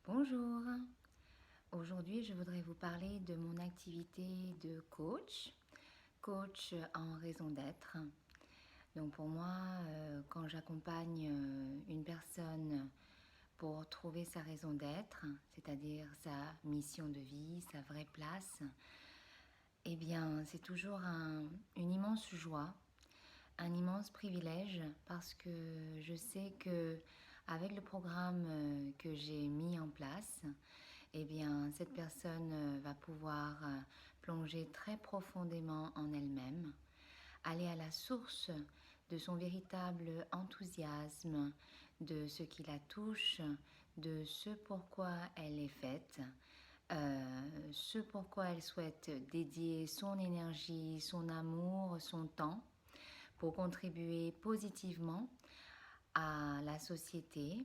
Bonjour, aujourd'hui je voudrais vous parler de mon activité de coach en raison d'être. Donc pour moi, quand j'accompagne une personne pour trouver sa raison d'être, c'est-à-dire sa mission de vie, sa vraie place, eh bien c'est toujours une immense joie, un immense privilège parce que je sais que avec le programme que j'ai mis en place, eh bien, cette personne va pouvoir plonger très profondément en elle-même, aller à la source de son véritable enthousiasme, de ce qui la touche, de ce pourquoi elle est faite, ce pourquoi elle souhaite dédier son énergie, son amour, son temps pour contribuer positivement à la société,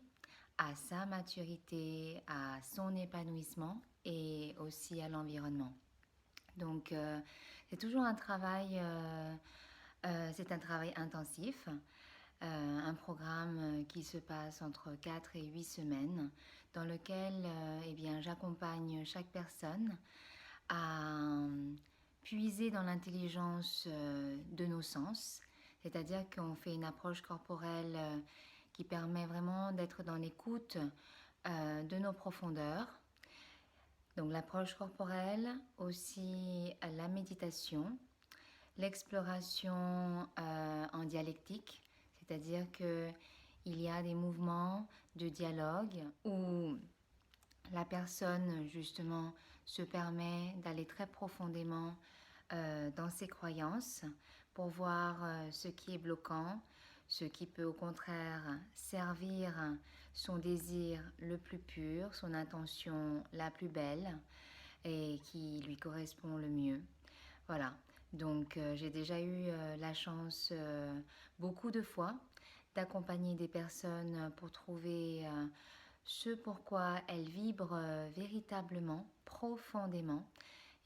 à sa maturité, à son épanouissement et aussi à l'environnement. Donc, c'est un travail intensif, un programme qui se passe entre 4 et 8 semaines, dans lequel eh bien, j'accompagne chaque personne à puiser dans l'intelligence de nos sens, c'est-à-dire qu'on fait une approche corporelle qui permet vraiment d'être dans l'écoute de nos profondeurs. Donc l'approche corporelle, aussi la méditation, l'exploration en dialectique, c'est-à-dire qu'il y a des mouvements de dialogue où la personne justement se permet d'aller très profondément dans ses croyances pour voir ce qui est bloquant, ce qui peut au contraire servir son désir le plus pur, son intention la plus belle et qui lui correspond le mieux. Voilà, donc j'ai déjà eu la chance beaucoup de fois d'accompagner des personnes pour trouver ce pourquoi elles vibrent véritablement, profondément.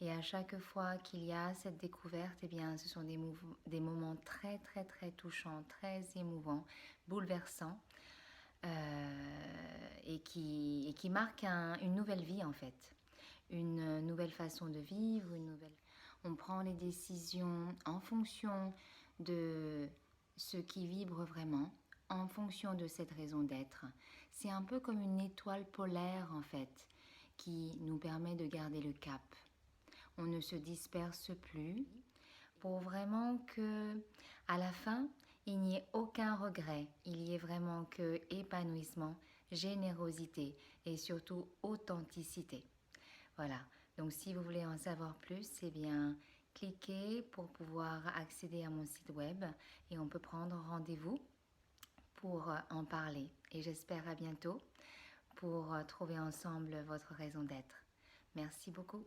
Et à chaque fois qu'il y a cette découverte, eh bien, ce sont des moments très, très, très touchants, très émouvants, bouleversants, et qui marquent une nouvelle vie en fait, une nouvelle façon de vivre, On prend les décisions en fonction de ce qui vibre vraiment, en fonction de cette raison d'être. C'est un peu comme une étoile polaire en fait, qui nous permet de garder le cap. On ne se disperse plus pour vraiment que à la fin il n'y ait aucun regret, il y ait vraiment que épanouissement, générosité et surtout authenticité. Voilà, donc si vous voulez en savoir plus, eh bien cliquez pour pouvoir accéder à mon site web et on peut prendre rendez-vous pour en parler. Et j'espère à bientôt pour trouver ensemble votre raison d'être. Merci beaucoup.